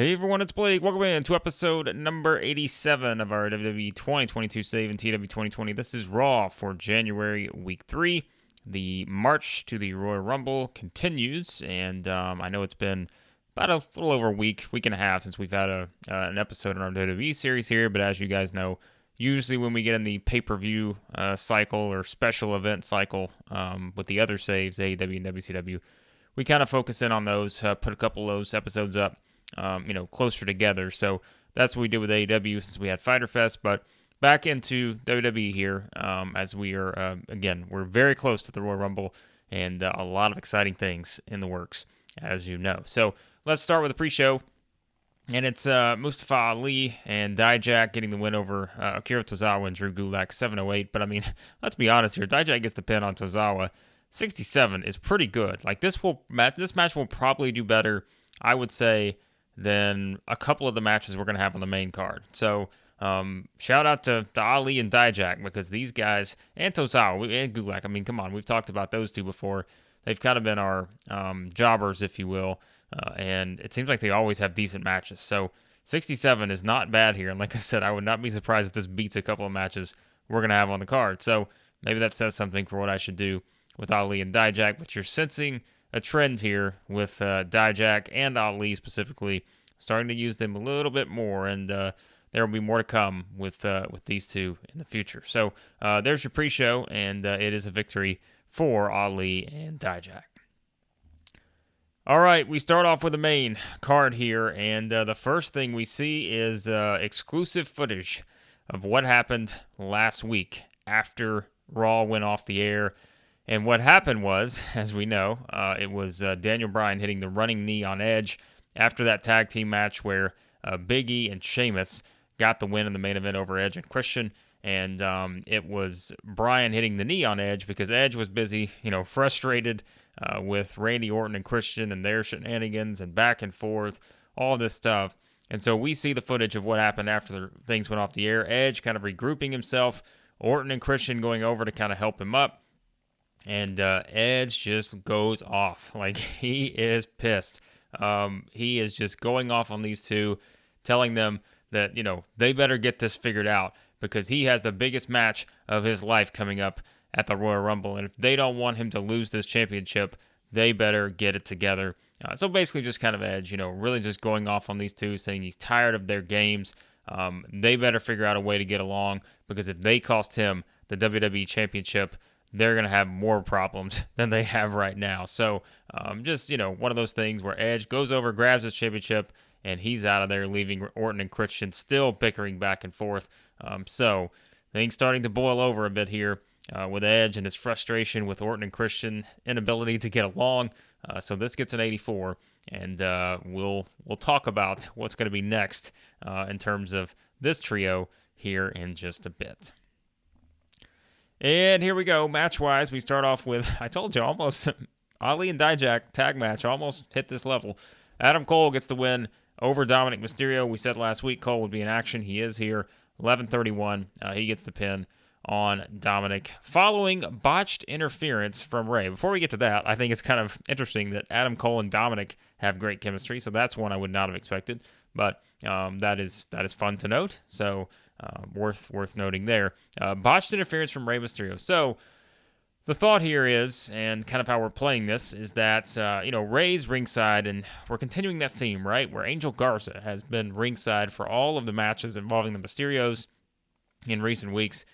Hey everyone, it's Blake. Welcome in to episode number 87 of our WWE 2022 Save and TEW 2020. This is Raw for January week 3. The march to the Royal Rumble continues, and I know it's been about a little over a week and a half since we've had an episode in our WWE series here, but as you guys know, usually when we get in the pay-per-view cycle or special event cycle with the other saves, AEW and WCW, we kind of focus in on those, put a couple of those episodes up closer together. So that's what we did with AEW since we had Fyter Fest. But back into WWE here, as we are, again, we're very close to the Royal Rumble and a lot of exciting things in the works, as you know. So let's start with the pre-show. And it's Mustafa Ali and Dijak getting the win over Akira Tozawa and Drew Gulak 7:08. But I mean, let's be honest here. Dijak gets the pin on Tozawa. 67 is pretty good. Like this match will probably do better, I would say, than a couple of the matches we're going to have on the main card. So shout out to Ali and Dijak, because these guys, and Tozawa and Gulak, I mean, come on, we've talked about those two before. They've kind of been our jobbers, if you will, and it seems like they always have decent matches. So 67 is not bad here, and like I said, I would not be surprised if this beats a couple of matches we're going to have on the card. So maybe that says something for what I should do with Ali and Dijak, but you're sensing a trend here with Dijak and Ali specifically, starting to use them a little bit more, and there will be more to come with these two in the future. So there's your pre-show, and it is a victory for Ali and Dijak. All right, we start off with the main card here, and the first thing we see is exclusive footage of what happened last week after Raw went off the air. And what happened was, as we know, it was Daniel Bryan hitting the running knee on Edge after that tag team match where Big E and Sheamus got the win in the main event over Edge and Christian. And it was Bryan hitting the knee on Edge because Edge was busy, frustrated with Randy Orton and Christian and their shenanigans and back and forth, all this stuff. And so we see the footage of what happened after things went off the air. Edge kind of regrouping himself, Orton and Christian going over to kind of help him up. And Edge just goes off. Like, he is pissed. He is just going off on these two, telling them that, they better get this figured out because he has the biggest match of his life coming up at the Royal Rumble. And if they don't want him to lose this championship, they better get it together. So basically just kind of Edge, really just going off on these two, saying he's tired of their games. They better figure out a way to get along because if they cost him the WWE championship, they're going to have more problems than they have right now. So just, one of those things where Edge goes over, grabs his championship, and he's out of there, leaving Orton and Christian still bickering back and forth. So things starting to boil over a bit here with Edge and his frustration with Orton and Christian inability to get along. So this gets an 84, and we'll talk about what's going to be next in terms of this trio here in just a bit. And here we go, match-wise. We start off with, I told you, almost Ali and Dijak tag match, almost hit this level. Adam Cole gets the win over Dominik Mysterio. We said last week Cole would be in action. He is here, 11:31. He gets the pin on Dominik, following botched interference from Rey. Before we get to that, I think it's kind of interesting that Adam Cole and Dominik have great chemistry, so that's one I would not have expected. But that is fun to note. So worth noting there. Botched interference from Rey Mysterio. So the thought here is, and kind of how we're playing this, is that Rey's ringside, and we're continuing that theme, right? Where Angel Garza has been ringside for all of the matches involving the Mysterios in recent weeks,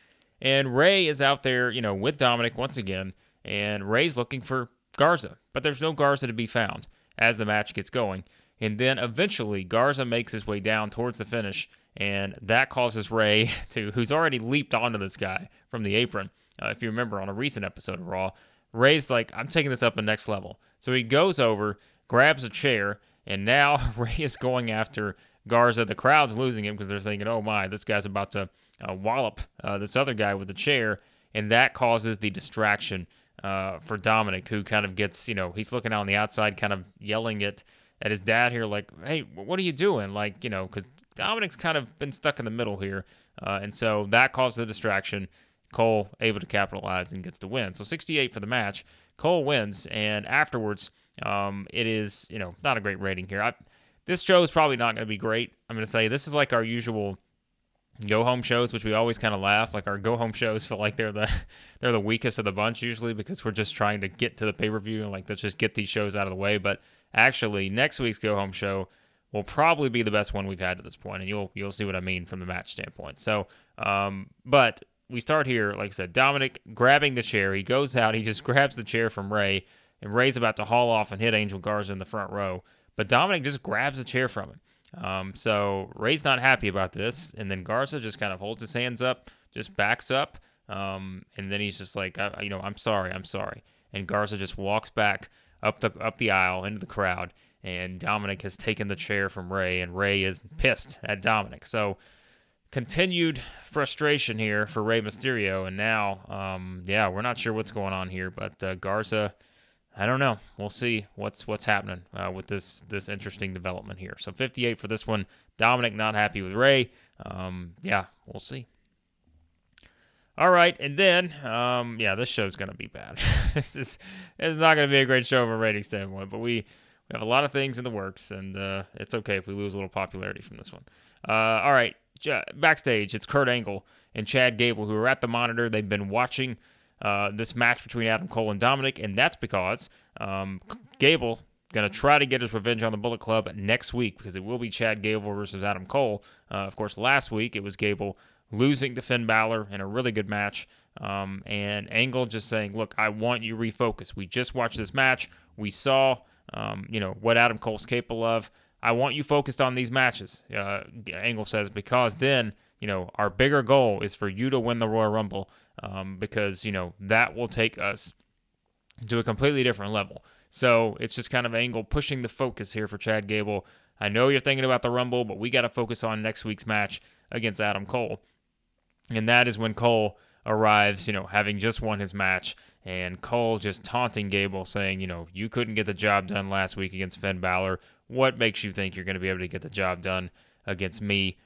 and Rey is out there, with Dominik once again, and Rey's looking for Garza, but there's no Garza to be found as the match gets going. And then eventually Garza makes his way down towards the finish, and that causes Rey who's already leaped onto this guy from the apron. If you remember on a recent episode of Raw, Rey's like, I'm taking this up a next level. So he goes over, grabs a chair, and now Rey is going after Garza. The crowd's losing him because they're thinking, oh my, this guy's about to wallop this other guy with the chair, and that causes the distraction for Dominik, who kind of gets, he's looking out on the outside, kind of yelling at his dad here, like, hey, what are you doing? Like, because Dominik's kind of been stuck in the middle here. And so that caused the distraction. Cole able to capitalize and gets the win. So 68 for the match. Cole wins, and afterwards, it is, not a great rating here. this show is probably not going to be great. I'm going to say this is like our usual go-home shows, which we always kind of laugh. Like our go-home shows feel like they're the weakest of the bunch usually because we're just trying to get to the pay-per-view and like let's just get these shows out of the way. But actually, next week's go-home show will probably be the best one we've had to this point, and you'll see what I mean from the match standpoint. So, but we start here, like I said, Dominik grabbing the chair. He goes out, he just grabs the chair from Rey, and Rey's about to haul off and hit Angel Garza in the front row. But Dominik just grabs the chair from him. So Rey's not happy about this, and then Garza just kind of holds his hands up, just backs up, and then he's just like, I'm sorry. And Garza just walks back up the aisle into the crowd, and Dominik has taken the chair from Rey, and Rey is pissed at Dominik. So continued frustration here for Rey Mysterio, and now, we're not sure what's going on here, but Garza, I don't know. We'll see what's happening with this interesting development here. So 58 for this one. Dominik not happy with Rey. We'll see. All right, and then, this show's going to be bad. It's not going to be a great show from a rating standpoint, but we have a lot of things in the works, and it's okay if we lose a little popularity from this one. All right, backstage, it's Kurt Angle and Chad Gable who are at the monitor. They've been watching this match between Adam Cole and Dominik, and that's because Gable going to try to get his revenge on the Bullet Club next week because it will be Chad Gable versus Adam Cole. Of course, last week it was Gable losing to Finn Balor in a really good match, and Angle just saying, look, I want you refocused. We just watched this match. We saw, what Adam Cole's capable of. I want you focused on these matches, Angle says, because then, our bigger goal is for you to win the Royal Rumble, because, that will take us to a completely different level. So it's just kind of Angle pushing the focus here for Chad Gable. I know you're thinking about the Rumble, but we got to focus on next week's match against Adam Cole. And that is when Cole arrives, having just won his match, and Cole just taunting Gable, saying, you couldn't get the job done last week against Finn Balor. What makes you think you're going to be able to get the job done against me?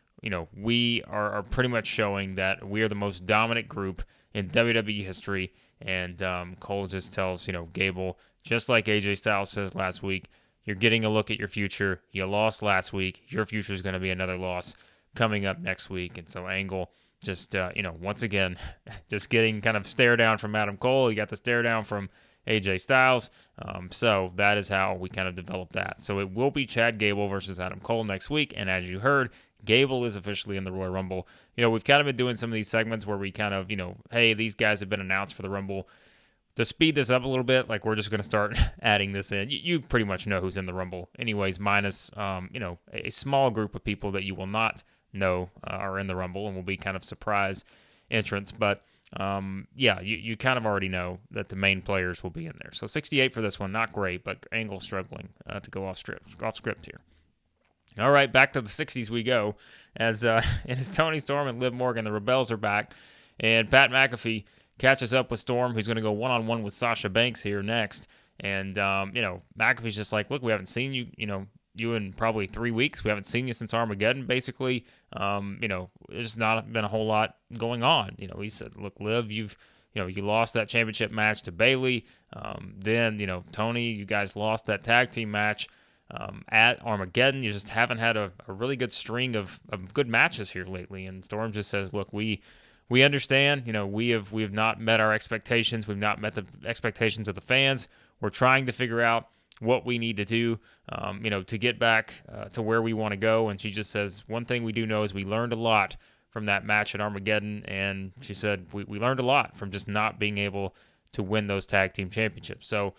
We are pretty much showing that we are the most dominant group in WWE history. And Cole just tells, Gable, just like AJ Styles says last week, you're getting a look at your future. You lost last week. Your future is going to be another loss coming up next week. And so Angle just, once again, just getting kind of stare down from Adam Cole. He got the stare down from AJ Styles. So that is how we kind of developed that. So it will be Chad Gable versus Adam Cole next week. And as you heard, Gable is officially in the Royal Rumble. We've kind of been doing some of these segments where we kind of, hey, these guys have been announced for the Rumble. To speed this up a little bit, like we're just going to start adding this in. You pretty much know who's in the Rumble anyways, minus, a small group of people that you will not know are in the Rumble and will be kind of surprise entrants. But, you kind of already know that the main players will be in there. So 68 for this one, not great, but Angle struggling to go off script here. All right, back to the 60s we go. As it is Tony Storm and Liv Morgan, the Rebels are back, and Pat McAfee catches up with Storm, who's going to go one-on-one with Sasha Banks here next. And, McAfee's just like, look, we haven't seen you, you in probably 3 weeks. We haven't seen you since Armageddon, basically. There's not been a whole lot going on. He said, look, Liv, you lost that championship match to Bayley. Then, Tony, you guys lost that tag team match at Armageddon. You just haven't had a really good string of good matches here lately. And Storm just says, look, we understand, we have not met our expectations. We've not met the expectations of the fans. We're trying to figure out what we need to do, to get back to where we want to go. And she just says, one thing we do know is we learned a lot from that match at Armageddon. And she said, we learned a lot from just not being able to win those tag team championships. So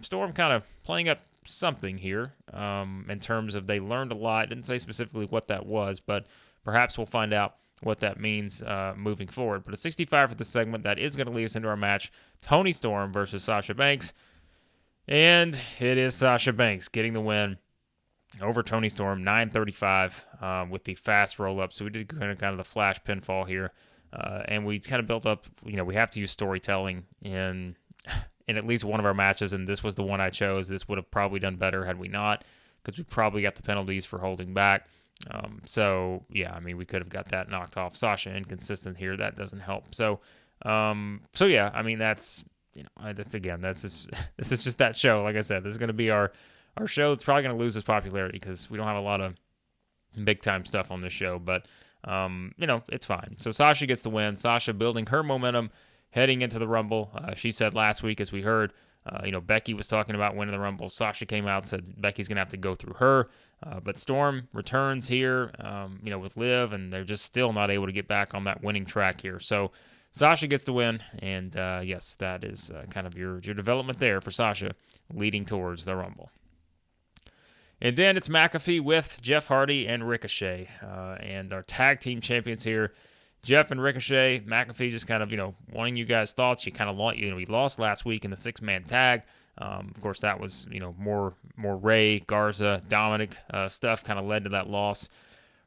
Storm kind of playing up something here in terms of they learned a lot. Didn't say specifically what that was, but perhaps we'll find out what that means moving forward. But a 65 for the segment, that is going to lead us into our match, Toni Storm versus Sasha Banks. And it is Sasha Banks getting the win over Toni Storm, 9:35 with the fast roll-up. So we did kind of the flash pinfall here. And we kind of built up, we have to use storytelling in at least one of our matches, and this was the one I chose. This would have probably done better had we not, because we probably got the penalties for holding back. We could have got that knocked off. Sasha inconsistent here. That doesn't help. That's this is just that show. Like I said, this is going to be our our show is probably going to lose its popularity because we don't have a lot of big-time stuff on this show. But, it's fine. So Sasha gets the win. Sasha building her momentum heading into the Rumble. She said last week, as we heard, Becky was talking about winning the Rumble. Sasha came out and said Becky's going to have to go through her. But Storm returns here, with Liv, and they're just still not able to get back on that winning track here. So Sasha gets the win, and yes, that is kind of your development there for Sasha leading towards the Rumble. And then it's McAfee with Jeff Hardy and Ricochet, and our tag team champions here. Jeff and Ricochet, McAfee just kind of, wanting you guys' thoughts. You kind of, we lost last week in the 6-man tag. Of course, that was, more Ray, Garza, Dominik stuff kind of led to that loss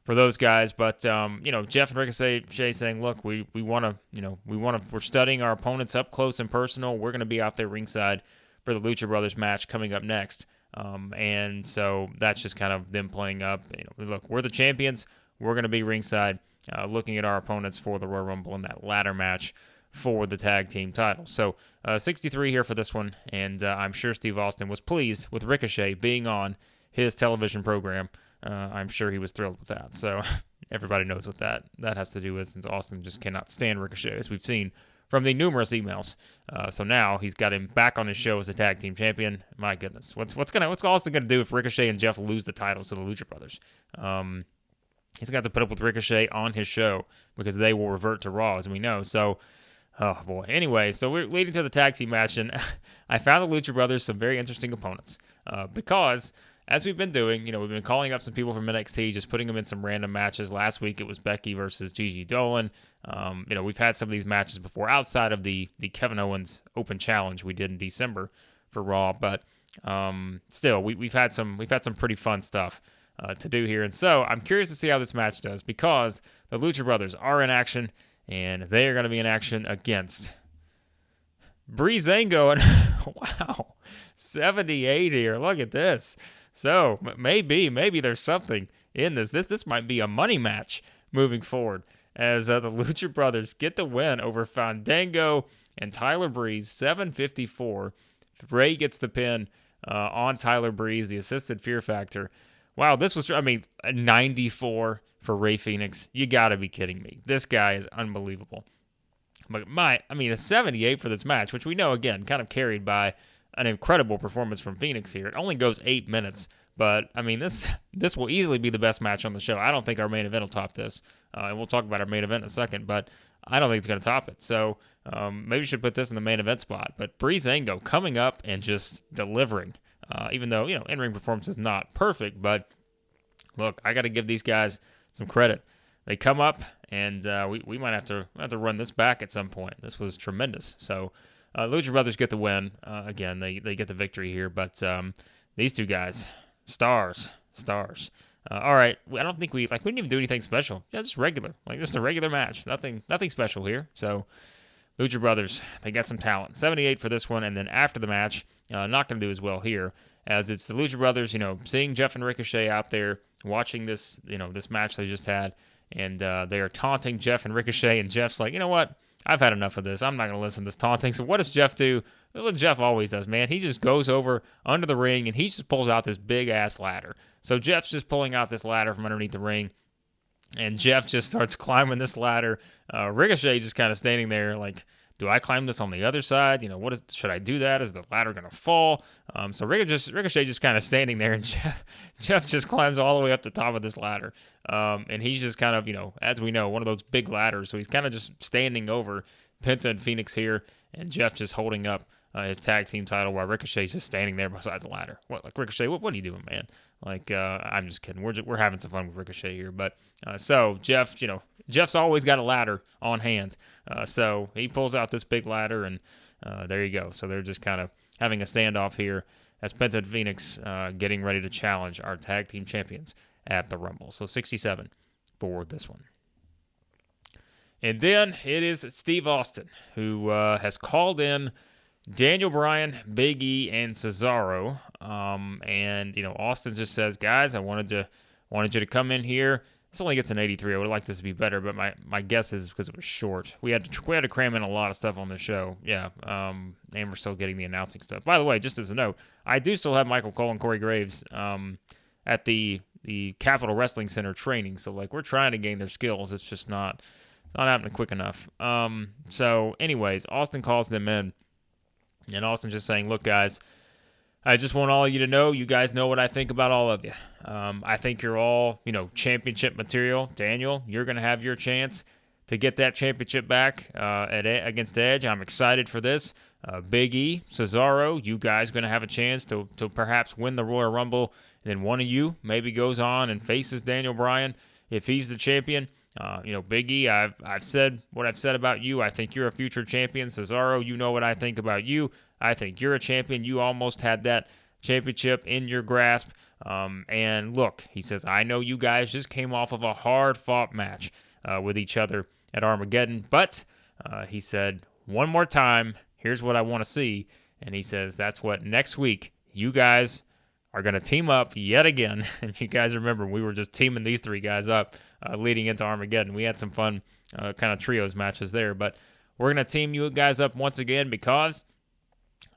for those guys. But, Jeff and Ricochet saying, look, we want to, we're studying our opponents up close and personal. We're going to be out there ringside for the Lucha Brothers match coming up next. And so that's just kind of them playing up. Look, we're the champions. We're going to be ringside looking at our opponents for the Royal Rumble in that ladder match for the tag team title. So 63 here for this one, and I'm sure Steve Austin was pleased with Ricochet being on his television program. I'm sure he was thrilled with that. So everybody knows what that has to do with, since Austin just cannot stand Ricochet, as we've seen from the numerous emails. So now he's got him back on his show as a tag team champion. My goodness, what's Austin gonna do if Ricochet and Jeff lose the titles to the Lucha Brothers? He's got to put up with Ricochet on his show because they will revert to Raw, as we know. So, oh boy. Anyway, so we're leading to the tag team match, and I found the Lucha Brothers some very interesting opponents because, as we've been doing, we've been calling up some people from NXT, just putting them in some random matches. Last week it was Becky versus Gigi Dolan. We've had some of these matches before outside of the Kevin Owens Open Challenge we did in December for Raw, but still, we've had some pretty fun stuff to do here. And so I'm curious to see how this match does, because the Lucha Brothers are in action, and they are going to be in action against Breezango. And wow, 78 here. Look at this. So maybe there's something in this. This might be a money match moving forward, as the Lucha Brothers get the win over Fandango and Tyler Breeze, 754. Ray gets the pin on Tyler Breeze, the assisted Fear Factor. Wow, this was, a 94 for Ray Phoenix. You got to be kidding me. This guy is unbelievable. But a 78 for this match, which we know, again, kind of carried by an incredible performance from Phoenix here. It only goes 8 minutes, but, this will easily be the best match on the show. I don't think our main event will top this, and we'll talk about our main event in a second, but I don't think it's going to top it. So maybe we should put this in the main event spot. But Breezango coming up and just delivering. Even though, in-ring performance is not perfect, but look, I got to give these guys some credit. They come up, and we might have to run this back at some point. This was tremendous. So Lucha Brothers get the win. Again, they get the victory here, but these two guys, stars. All right, I don't think we didn't even do anything special. Yeah, just regular, just a regular match. Nothing special here. So Lucha Brothers, they got some talent. 78 for this one, and then after the match, not going to do as well here, as it's the Lucha Brothers, seeing Jeff and Ricochet out there, watching this, this match they just had, and they are taunting Jeff and Ricochet, and Jeff's like, you know what? I've had enough of this. I'm not going to listen to this taunting. So what does Jeff do? What Jeff always does, man. He just goes over under the ring, and he just pulls out this big-ass ladder. So Jeff's just pulling out this ladder from underneath the ring, and Jeff just starts climbing this ladder. Ricochet just kind of standing there like, do I climb this on the other side? Should I do that? Is the ladder going to fall? So Ricochet just kind of standing there, and Jeff just climbs all the way up the top of this ladder. And he's just kind of, as we know, one of those big ladders. So he's kind of just standing over Penta and Phoenix here, and Jeff just holding up his tag team title while Ricochet's just standing there beside the ladder. Ricochet, what are you doing, man? I'm just kidding. We're having some fun with Ricochet here. But so Jeff, Jeff's always got a ladder on hand. So he pulls out this big ladder, and there you go. So they're just kind of having a standoff here as Penta and Phoenix getting ready to challenge our tag team champions at the Rumble. So 67 for this one. And then it is Steve Austin, who has called in Daniel Bryan, Big E, and Cesaro. And Austin just says, guys, I wanted you to come in here. This only gets an 83. I would like this to be better, but my guess is because it was short. We had to cram in a lot of stuff on the show. Yeah, and we're still getting the announcing stuff. By the way, just as a note, I do still have Michael Cole and Corey Graves at the Capitol Wrestling Center training. So, like, we're trying to gain their skills. It's just not happening quick enough. So, anyways, Austin calls them in. And Austin's just saying, look, guys, I just want all of you to know, you guys know what I think about all of you. I think you're all, championship material. Daniel, you're going to have your chance to get that championship back against Edge. I'm excited for this. Big E, Cesaro, you guys going to have a chance to perhaps win the Royal Rumble. And then one of you maybe goes on and faces Daniel Bryan if he's the champion. Big E, I've said what I've said about you. I think you're a future champion. Cesaro, you know what I think about you. I think you're a champion. You almost had that championship in your grasp. And look, he says, I know you guys just came off of a hard-fought match with each other at Armageddon. But he said, one more time, here's what I want to see. And he says, that's what next week you guys are going to team up yet again. And you guys remember, we were just teaming these three guys up leading into Armageddon. We had some fun kind of trios matches there. But we're going to team you guys up once again because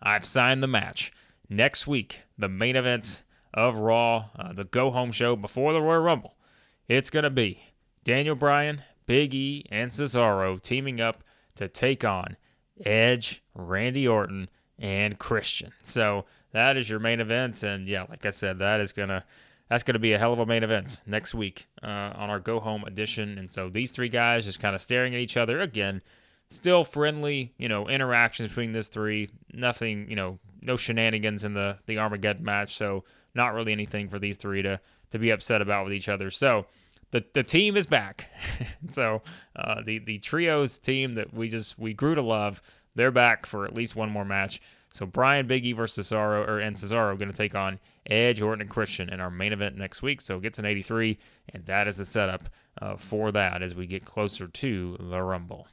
I've signed the match. Next week, the main event of Raw, the go-home show before the Royal Rumble. It's going to be Daniel Bryan, Big E, and Cesaro teaming up to take on Edge, Randy Orton, and Christian. So that is your main event, and yeah, like I said, that's gonna be a hell of a main event next week on our go-home edition. And so these three guys just kind of staring at each other again. Still friendly, interactions between these three. Nothing, no shenanigans in the Armageddon match. So not really anything for these three to be upset about with each other. So the team is back. So the trios team that we grew to love, they're back for at least one more match. So Bryan, Big E versus Cesaro, and Cesaro going to take on Edge, Orton, and Christian in our main event next week. So it gets an 83, and that is the setup for that as we get closer to the Rumble.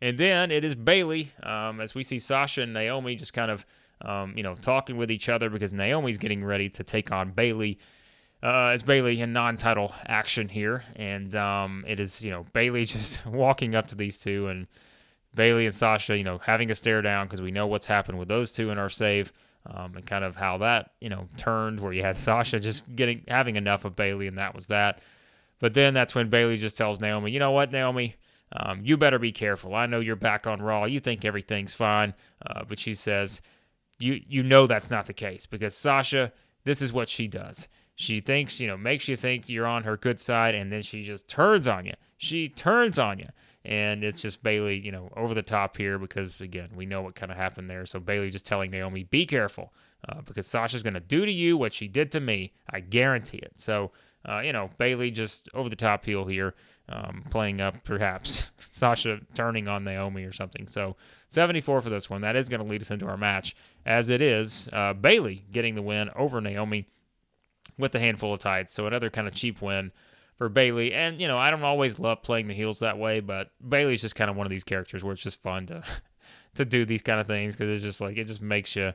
And then it is Bayley, as we see Sasha and Naomi just kind of, talking with each other because Naomi's getting ready to take on Bayley. As Bayley in non-title action here, and it is, Bayley just walking up to these two, and Bayley and Sasha, having a stare down because we know what's happened with those two in our save, and kind of how that, turned where you had Sasha just having enough of Bayley, and that was that. But then that's when Bayley just tells Naomi, you know what, Naomi, you better be careful. I know you're back on Raw. You think everything's fine, but she says, you know that's not the case because Sasha, this is what she does. She thinks, makes you think you're on her good side, and then she just turns on you. She turns on you. And it's just Bayley, over the top here because, again, we know what kind of happened there. So Bayley just telling Naomi, be careful because Sasha's going to do to you what she did to me. I guarantee it. So, Bayley just over the top heel here, playing up perhaps Sasha turning on Naomi or something. So 74 for this one. That is going to lead us into our match, as it is Bayley getting the win over Naomi with a handful of tights. So another kind of cheap win for Bayley. And, I don't always love playing the heels that way, but Bayley's just kind of one of these characters where it's just fun to do these kind of things because it's just like, it just makes you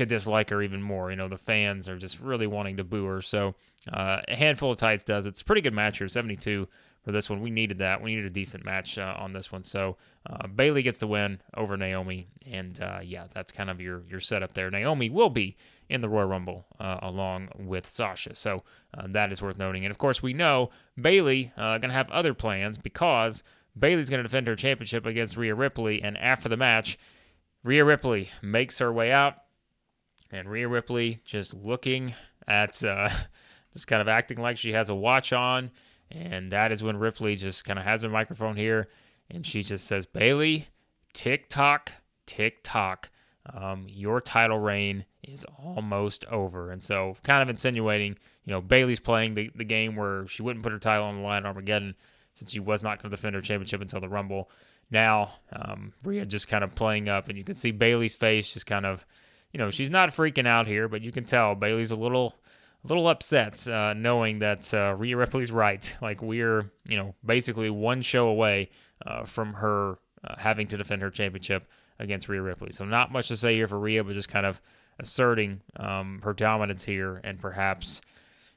dislike her even more. The fans are just really wanting to boo her. So a handful of tights does. It's a pretty good match here, 72 for this one. We needed that. We needed a decent match on this one. So Bayley gets the win over Naomi. And that's kind of your setup there. Naomi will be in the Royal Rumble along with Sasha. So that is worth noting. And of course, we know Bayley going to have other plans because Bayley's going to defend her championship against Rhea Ripley. And after the match, Rhea Ripley makes her way out. And Rhea Ripley just looking at, just kind of acting like she has a watch on. And that is when Ripley just kind of has her microphone here. And she just says, Bayley, tick-tock, tick-tock. Your title reign is almost over. And so kind of insinuating, Bayley's playing the game where she wouldn't put her title on the line at Armageddon since she was not going to defend her championship until the Rumble. Now, Rhea just kind of playing up, and you can see Bayley's face just kind of, she's not freaking out here, but you can tell Bayley's a little upset knowing that Rhea Ripley's right. Like we're, basically one show away from her having to defend her championship against Rhea Ripley. So not much to say here for Rhea, but just kind of asserting her dominance here and perhaps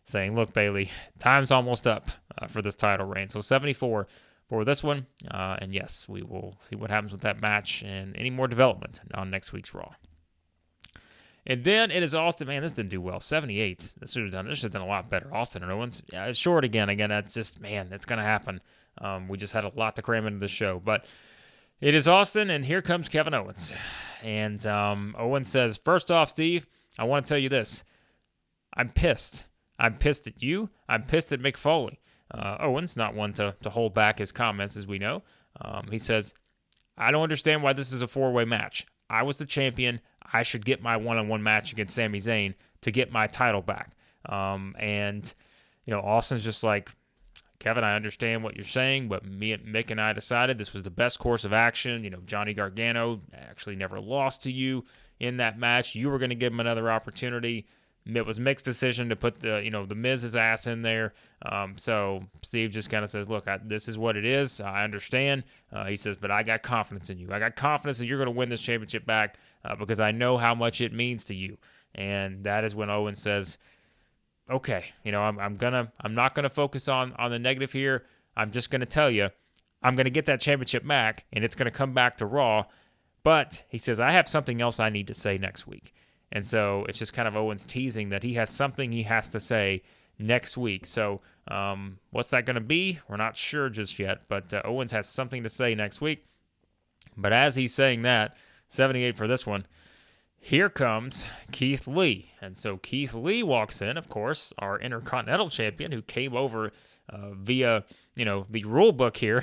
saying, look, Bayley, time's almost up for this title reign. So 74 for this one. And yes, we will see what happens with that match and any more development on next week's Raw. And then it is Austin. Man, this didn't do well. 78. This should have done a lot better. Austin and Owens. Yeah, it's short again. That's just, man, that's going to happen. We just had a lot to cram into the show. But it is Austin, and here comes Kevin Owens. And Owens says, first off, Steve, I want to tell you this. I'm pissed. I'm pissed at you. I'm pissed at Mick Foley. Owens, not one to hold back his comments, as we know. He says, I don't understand why this is a four-way match. I was the champion. I should get my one-on-one match against Sami Zayn to get my title back. And, Austin's just like, Kevin, I understand what you're saying, but Mick and I decided this was the best course of action. Johnny Gargano actually never lost to you in that match. You were going to give him another opportunity. It was Mick's decision to put the Miz's ass in there. So Steve just kind of says, look, this is what it is. I understand. He says, but I got confidence in you. I got confidence that you're going to win this championship back because I know how much it means to you. And that is when Owens says, okay, I'm not gonna focus on the negative here. I'm just gonna tell you, I'm gonna get that championship back, and it's gonna come back to Raw. But he says I have something else I need to say next week, and so it's just kind of Owens teasing that he has something he has to say next week. So what's that gonna be? We're not sure just yet, but Owens has something to say next week. But as he's saying that, 78 for this one. Here comes Keith Lee. And so Keith Lee walks in, of course, our Intercontinental Champion who came over via, the rule book here,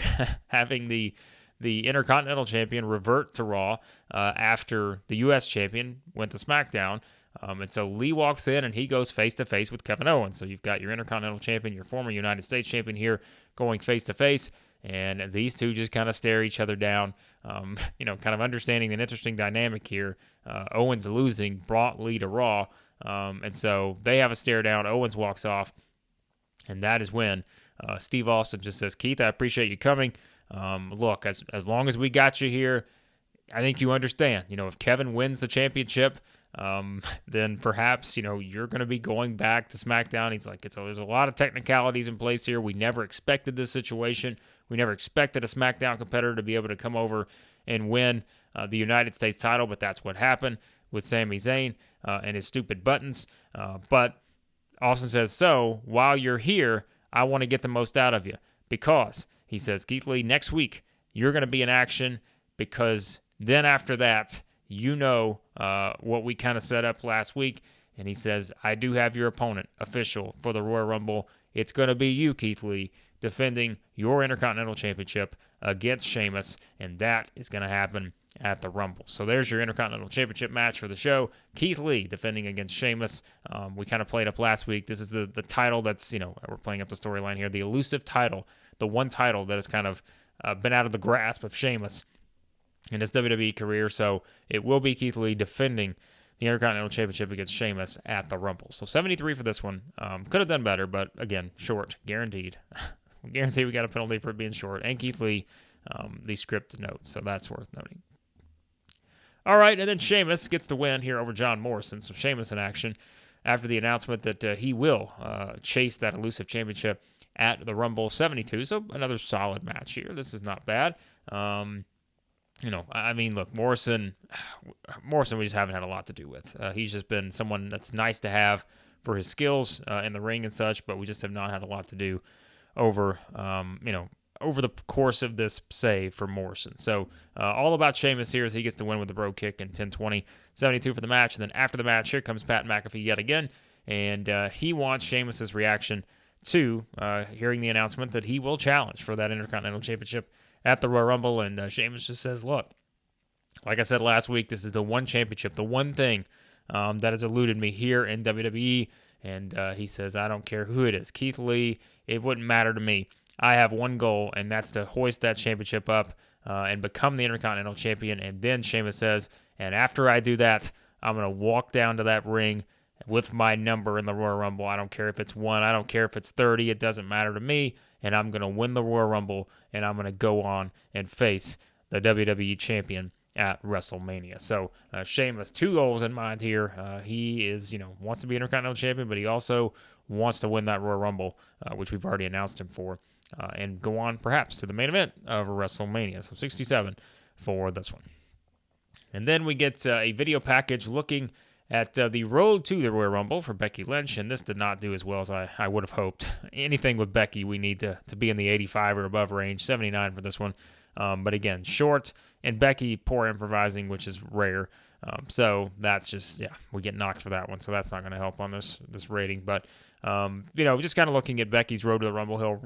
having the Intercontinental Champion revert to Raw after the U.S. Champion went to SmackDown. And so Lee walks in and he goes face-to-face with Kevin Owens. So you've got your Intercontinental Champion, your former United States Champion here going face-to-face. And these two just kind of stare each other down, kind of understanding an interesting dynamic here. Owens losing brought Lee to Raw, and so they have a stare down. Owens walks off, and that is when Steve Austin just says, Keith, I appreciate you coming. Look, as long as we got you here, I think you understand. If Kevin wins the championship, then perhaps, you're going to be going back to SmackDown. He's like, there's a lot of technicalities in place here. We never expected this situation. We never expected a SmackDown competitor to be able to come over and win the United States title, but that's what happened with Sami Zayn and his stupid buttons. But Austin says, so while you're here, I want to get the most out of you because, he says, Keith Lee, next week, you're going to be in action because then after that, what we kind of set up last week. And he says, I do have your opponent official for the Royal Rumble. It's going to be you, Keith Lee, defending your Intercontinental Championship against Sheamus, and that is going to happen at the Rumble. So there's your Intercontinental Championship match for the show. Keith Lee defending against Sheamus. We kind of played up last week. This is the title that's, we're playing up the storyline here, the elusive title, the one title that has kind of been out of the grasp of Sheamus in his WWE career. So it will be Keith Lee defending the Intercontinental Championship against Sheamus at the Rumble. So 73 for this one. Could have done better, but again, short, guaranteed. Guaranteed we got a penalty for it being short. And Keith Lee, the script notes, so that's worth noting. All right, and then Sheamus gets the win here over John Morrison. So Sheamus in action after the announcement that he will chase that elusive championship at the Rumble. 72, so another solid match here. This is not bad. Look, Morrison, we just haven't had a lot to do with. He's just been someone that's nice to have for his skills in the ring and such, but we just have not had a lot to do over the course of this save for Morrison. So all about Sheamus here as he gets the win with the Bro Kick in 10-20, 72 for the match. And then after the match, here comes Pat McAfee yet again, and he wants Sheamus's reaction to hearing the announcement that he will challenge for that Intercontinental Championship at the Royal Rumble. And Sheamus just says, look, like I said last week, this is the one championship, the one thing that has eluded me here in WWE. And he says, I don't care who it is. Keith Lee, it wouldn't matter to me. I have one goal, and that's to hoist that championship up and become the Intercontinental Champion. And then Sheamus says, and after I do that, I'm going to walk down to that ring with my number in the Royal Rumble. I don't care if it's 1. I don't care if it's 30. It doesn't matter to me. And I'm going to win the Royal Rumble, and I'm going to go on and face the WWE Champion at WrestleMania. So Sheamus, 2 goals in mind here. He is, wants to be Intercontinental Champion, but he also wants to win that Royal Rumble, which we've already announced him for, and go on perhaps to the main event of WrestleMania. So 67 for this one. And then we get a video package looking at the road to the Royal Rumble for Becky Lynch, and this did not do as well as I would have hoped. Anything with Becky, we need to be in the 85 or above range, 79 for this one. But again, short, and Becky, poor improvising, which is rare. So that's just, we get knocked for that one, so that's not going to help on this rating. But, just kind of looking at Becky's road to the Rumble Hill,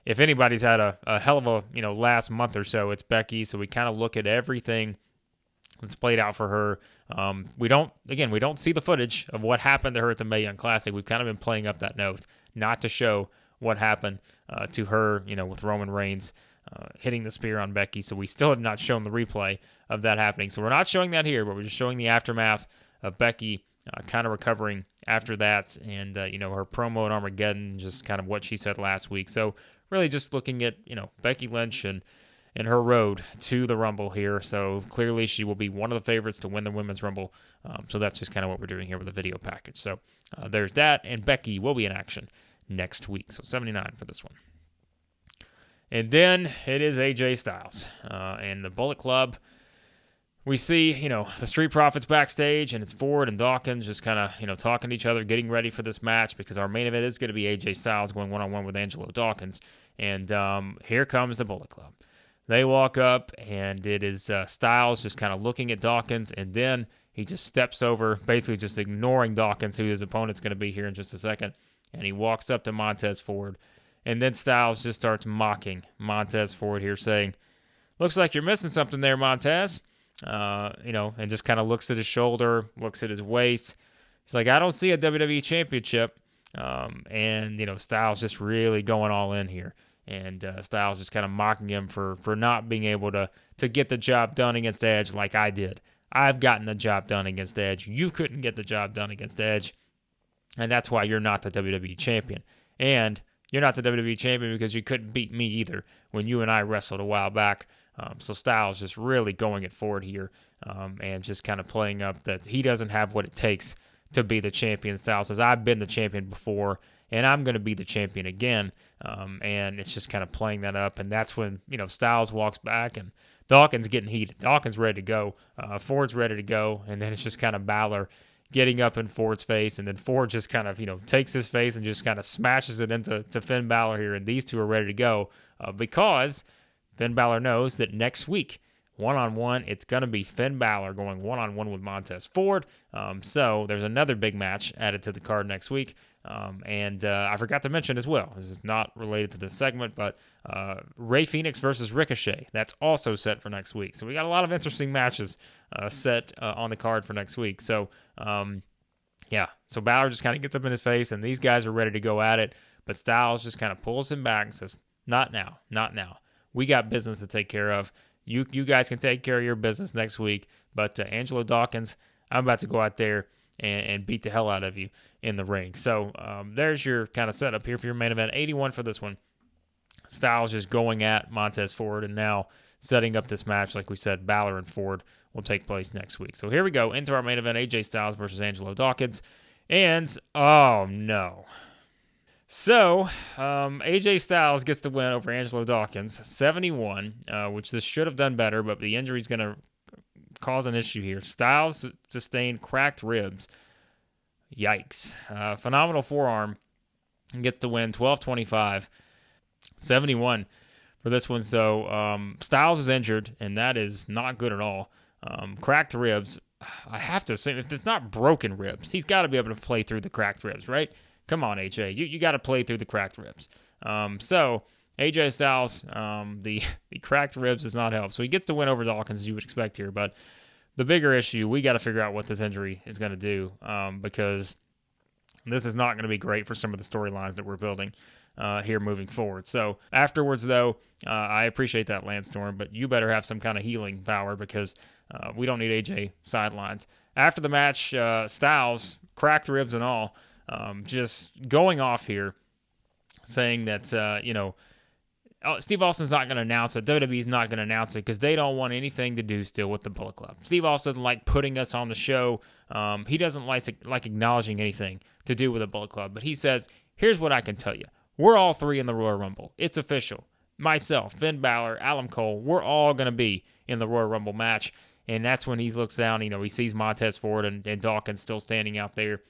if anybody's had a hell of a, last month or so, it's Becky. So we kind of look at everything that's played out for her. We don't see the footage of what happened to her at the Mae Young Classic. We've kind of been playing up that note not to show what happened to her, with Roman Reigns hitting the spear on Becky. So we still have not shown the replay of that happening. So we're not showing that here, but we're just showing the aftermath of Becky kind of recovering after that, and her promo at Armageddon, just kind of what she said last week. So really just looking at Becky Lynch and her road to the Rumble here. So clearly she will be one of the favorites to win the Women's Rumble. So that's just kind of what we're doing here with the video package. So there's that, and Becky will be in action next week. So 79 for this one. And then it is AJ Styles and the Bullet Club. We see, the Street Profits backstage, and it's Ford and Dawkins just kind of, talking to each other, getting ready for this match, because our main event is going to be AJ Styles going one-on-one with Angelo Dawkins. And here comes the Bullet Club. They walk up, and it is Styles just kind of looking at Dawkins, and then he just steps over, basically just ignoring Dawkins, who his opponent's going to be here in just a second, and he walks up to Montez Ford. And then Styles just starts mocking Montez Ford here, saying, "Looks like you're missing something there, Montez." And just kind of looks at his shoulder, looks at his waist. He's like, "I don't see a WWE championship." Styles just really going all in here. And Styles just kind of mocking him for not being able to get the job done against Edge like I did. I've gotten the job done against Edge. You couldn't get the job done against Edge. And that's why you're not the WWE champion. And you're not the WWE champion because you couldn't beat me either when you and I wrestled a while back. So Styles just really going it forward here and just kind of playing up that he doesn't have what it takes to be the champion. Styles says, "I've been the champion before, and I'm going to be the champion again." And it's just kind of playing that up. And that's when, Styles walks back, and Dawkins getting heated. Dawkins ready to go. Ford's ready to go. And then it's just kind of Balor getting up in Ford's face, and then Ford just kind of, takes his face and just kind of smashes it into Finn Balor here, and these two are ready to go because Finn Balor knows that next week, one-on-one, it's going to be Finn Balor going one-on-one with Montez Ford. So there's another big match added to the card next week. I forgot to mention as well, this is not related to this segment, but Rey Fenix versus Ricochet. That's also set for next week. So we got a lot of interesting matches set on the card for next week. So, so Balor just kind of gets up in his face, and these guys are ready to go at it. But Styles just kind of pulls him back and says, "Not now, not now. We got business to take care of. You guys can take care of your business next week. But Angelo Dawkins, I'm about to go out there and beat the hell out of you in the ring." So there's your kind of setup here for your main event. 81 for this one. Styles just going at Montez Ford, and now setting up this match. Like we said, Balor and Ford will take place next week. So here we go into our main event, AJ Styles versus Angelo Dawkins. And, oh no. So, AJ Styles gets the win over Angelo Dawkins, 71, which this should have done better, but the injury is going to cause an issue here. Styles sustained cracked ribs. Yikes. Phenomenal forearm. Gets the win, 12-25, 71 for this one. So, Styles is injured, and that is not good at all. Cracked ribs. I have to assume, if it's not broken ribs, he's got to be able to play through the cracked ribs, right? Come on, AJ. You got to play through the cracked ribs. So, AJ Styles, the cracked ribs does not help. So, he gets the win over Dawkins, as you would expect here. But the bigger issue, we got to figure out what this injury is going to do because this is not going to be great for some of the storylines that we're building here moving forward. So, afterwards, though, I appreciate that, Lance Storm, but you better have some kind of healing power because we don't need AJ sidelines. After the match, Styles, cracked ribs and all, just going off here, saying that, Steve Austin's not going to announce it. WWE's not going to announce it because they don't want anything to do still with the Bullet Club. Steve Austin doesn't like putting us on the show. He doesn't like acknowledging anything to do with the Bullet Club. But he says, here's what I can tell you. We're all three in the Royal Rumble. It's official. Myself, Finn Balor, Adam Cole, we're all going to be in the Royal Rumble match. And that's when he looks down, he sees Montez Ford and Dawkins still standing out there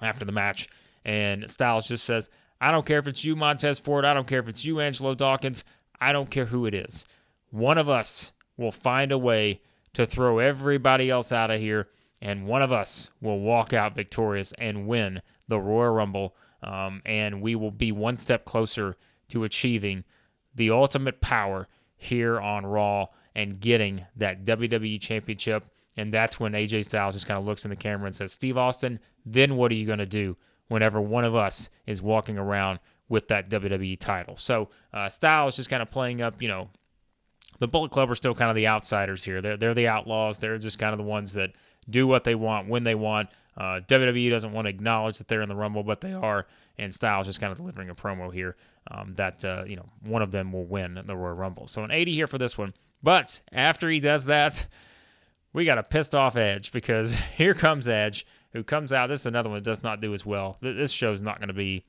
after the match. And Styles just says, I don't care if it's you, Montez Ford. I don't care if it's you, Angelo Dawkins. I don't care who it is. One of us will find a way to throw everybody else out of here, and one of us will walk out victorious and win the Royal Rumble, and we will be one step closer to achieving the ultimate power here on Raw and getting that WWE Championship. And that's when AJ Styles just kind of looks in the camera and says, Steve Austin, then what are you going to do whenever one of us is walking around with that WWE title? So Styles just kind of playing up, the Bullet Club are still kind of the outsiders here. They're the outlaws. They're just kind of the ones that do what they want when they want. WWE doesn't want to acknowledge that they're in the Rumble, but they are. And Styles just kind of delivering a promo here that one of them will win the Royal Rumble. So an 80 here for this one. But after he does that, we got a pissed off Edge, because here comes Edge, who comes out. This is another one that does not do as well. This show's not going to be,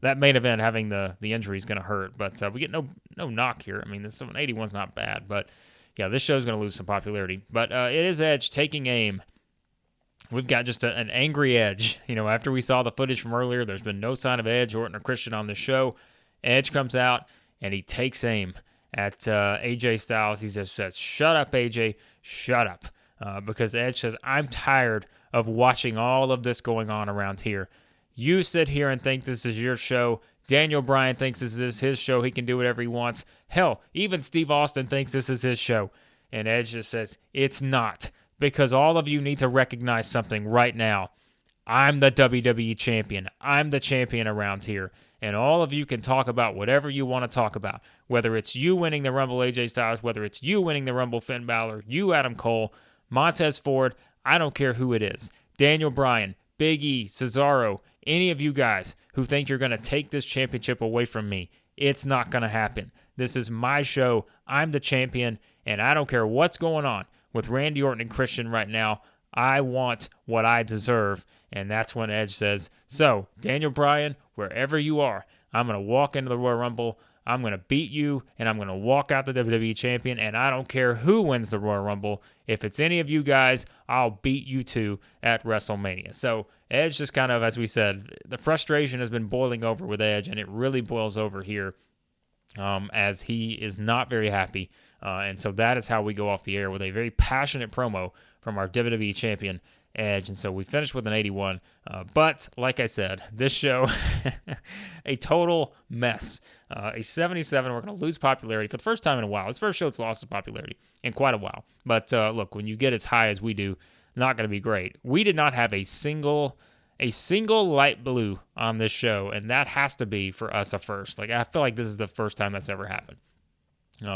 that main event having the injury is going to hurt, but we get no knock here. I mean, this 81's not bad, but yeah, this show's going to lose some popularity. But it is Edge taking aim. We've got just an angry Edge. After we saw the footage from earlier, there's been no sign of Edge, Orton, or Christian on this show. Edge comes out, and he takes aim at AJ Styles. He just says, shut up, AJ, shut up. Because Edge says, I'm tired of watching all of this going on around here. You sit here and think this is your show. Daniel Bryan thinks this is his show. He can do whatever he wants. Hell, even Steve Austin thinks this is his show. And Edge just says, it's not. Because all of you need to recognize something right now. I'm the WWE champion. I'm the champion around here. And all of you can talk about whatever you want to talk about. Whether it's you winning the Rumble, AJ Styles. Whether it's you winning the Rumble, Finn Balor. You, Adam Cole. Montez Ford. I don't care who it is. Daniel Bryan. Big E. Cesaro. Any of you guys who think you're going to take this championship away from me. It's not going to happen. This is my show. I'm the champion. And I don't care what's going on with Randy Orton and Christian right now. I want what I deserve. And that's when Edge says, so, Daniel Bryan, wherever you are, I'm going to walk into the Royal Rumble. I'm going to beat you, and I'm going to walk out the WWE champion, and I don't care who wins the Royal Rumble. If it's any of you guys, I'll beat you two at WrestleMania. So Edge just kind of, as we said, the frustration has been boiling over with Edge, and it really boils over here as he is not very happy. And so that is how we go off the air, with a very passionate promo from our WWE champion, Edge. And so we finished with an 81. But like I said, this show, a total mess. A 77, we're going to lose popularity for the first time in a while. It's the first show that's lost its popularity in quite a while. But look, when you get as high as we do, not going to be great. We did not have a single light blue on this show, and that has to be, for us, a first. Like, I feel like this is the first time that's ever happened.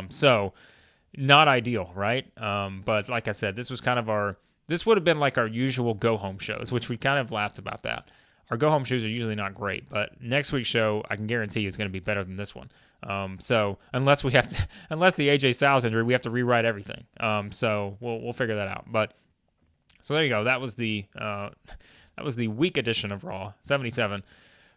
So, not ideal, right? But like I said, this was kind of this would have been like our usual go-home shows, which we kind of laughed about that. Our go-home shows are usually not great, but next week's show, I can guarantee, is going to be better than this one. So unless the AJ Styles injury, we have to rewrite everything. So we'll figure that out. But so there you go. That was the week edition of Raw 77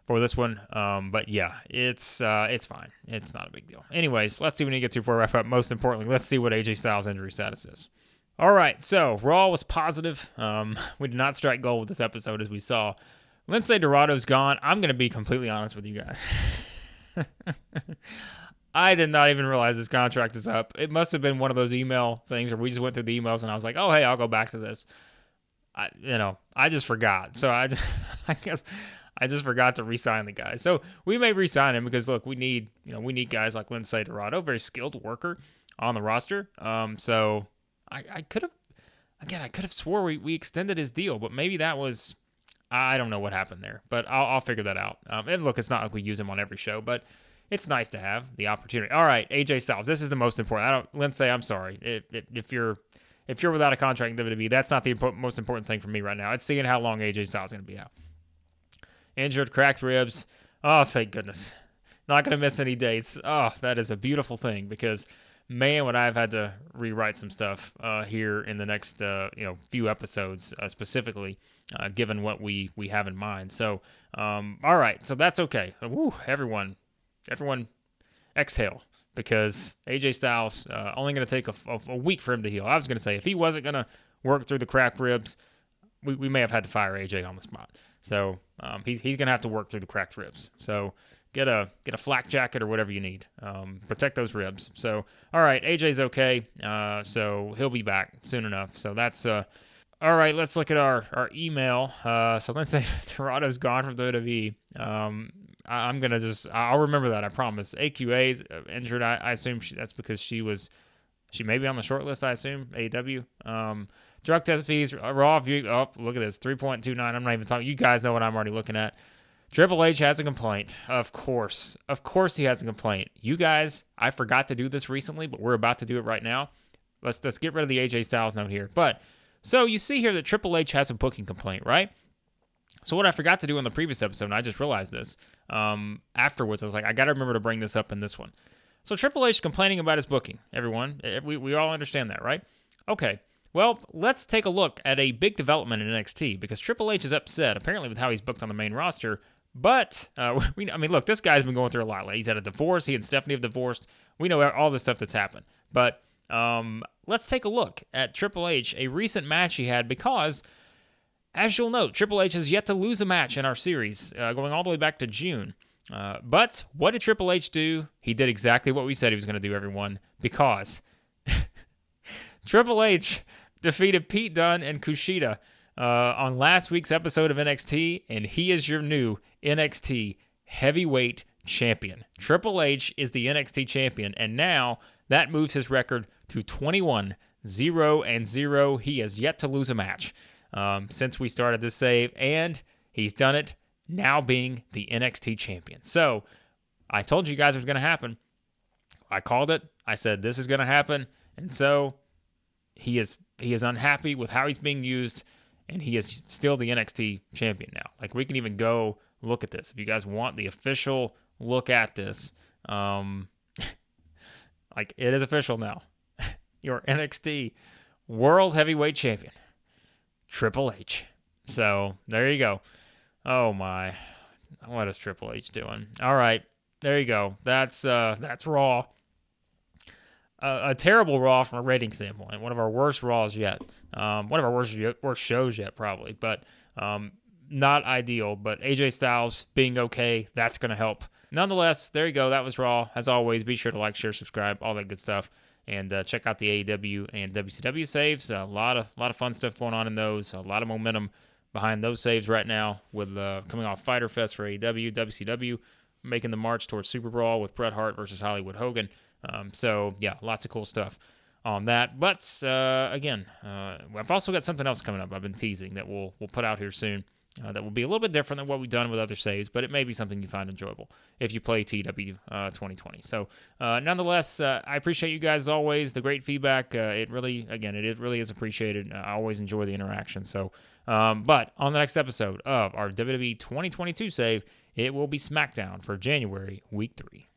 for this one. But yeah, it's fine. It's not a big deal. Anyways, let's see what we get to before we wrap up. Most importantly, let's see what AJ Styles' injury status is. All right, so Raw was positive. We did not strike gold with this episode, as we saw. Lince Dorado's gone. I'm going to be completely honest with you guys. I did not even realize this contract is up. It must have been one of those email things where we just went through the emails and I was like, oh, hey, I'll go back to this. I just forgot. So I guess I just forgot to re-sign the guy. So we may re-sign him because, look, we need guys like Lince Dorado, very skilled worker on the roster. So I could have swore we extended his deal, but maybe that was, I don't know what happened there, but I'll figure that out. And look, it's not like we use him on every show, but it's nice to have the opportunity. All right, AJ Styles, this is the most important. Lince, I'm sorry. If you're without a contract in WWE, that's not the most important thing for me right now. It's seeing how long AJ Styles is going to be out. Injured, cracked ribs. Oh, thank goodness. Not going to miss any dates. Oh, that is a beautiful thing, because man, would I have had to rewrite some stuff here in the next few episodes, specifically, given what we have in mind. So, all right, so that's okay. Woo, everyone, exhale. because AJ Styles only going to take a week for him to heal. I was going to say if he wasn't going to work through the cracked ribs, we may have had to fire AJ on the spot. So he's going to have to work through the cracked ribs. So get a flak jacket or whatever you need. Protect those ribs. So all right, AJ's okay. So he'll be back soon enough. So that's all right. Let's look at our email. So let's say Toronto's gone from WWE. I'm gonna I'll remember that, I promise. AQA's injured. I assume that's because she may be on the short list. I assume AEW. Drug test fees, Raw view. Oh, look at this, 3.29. I'm not even talking. You guys know what I'm already looking at. Triple H has a complaint. Of course he has a complaint. You guys, I forgot to do this recently, but we're about to do it right now. Let's get rid of the AJ Styles note here. But so you see here that Triple H has a booking complaint, right? So what I forgot to do in the previous episode, and I just realized this afterwards, I was like, I got to remember to bring this up in this one. So Triple H complaining about his booking, everyone. We all understand that, right? Okay. Well, let's take a look at a big development in NXT, because Triple H is upset, apparently, with how he's booked on the main roster. But, look, this guy's been going through a lot. Like, he's had a divorce. He and Stephanie have divorced. We know all the stuff that's happened. But let's take a look at Triple H, a recent match he had, because, as you'll note, Triple H has yet to lose a match in our series, going all the way back to June. But what did Triple H do? He did exactly what we said he was going to do, everyone, because Triple H defeated Pete Dunne and Kushida on last week's episode of NXT, and he is your new NXT heavyweight champion. Triple H is the NXT champion, and now that moves his record to 21-0-0. He has yet to lose a match since we started this save, and he's done it now being the NXT champion. So I told you guys it was going to happen. I called it. I said this is going to happen, and so he is unhappy with how he's being used, and he is still the NXT champion now. Like, we can even go look at this if you guys want the official look at this. Like, it is official now. Your NXT World Heavyweight Champion, Triple H. So there you go. Oh my, what is Triple H doing? All right, there you go. That's Raw. A terrible Raw from a rating standpoint. One of our worst Raws yet. One of our worst shows yet, probably. But not ideal. But AJ Styles being okay, that's going to help. Nonetheless, there you go. That was Raw. As always, be sure to like, share, subscribe, all that good stuff. And check out the AEW and WCW saves. A lot of fun stuff going on in those. A lot of momentum behind those saves right now, with coming off Fyter Fest for AEW, WCW making the march towards Super Brawl with Bret Hart versus Hollywood Hogan. So yeah, lots of cool stuff on that. But again, I've also got something else coming up I've been teasing that we'll put out here soon. That will be a little bit different than what we've done with other saves, but it may be something you find enjoyable if you play TEW 2020. So nonetheless, I appreciate you guys as always. The great feedback. It really is appreciated. I always enjoy the interaction. So, but on the next episode of our WWE 2022 save, it will be SmackDown for January Week 3.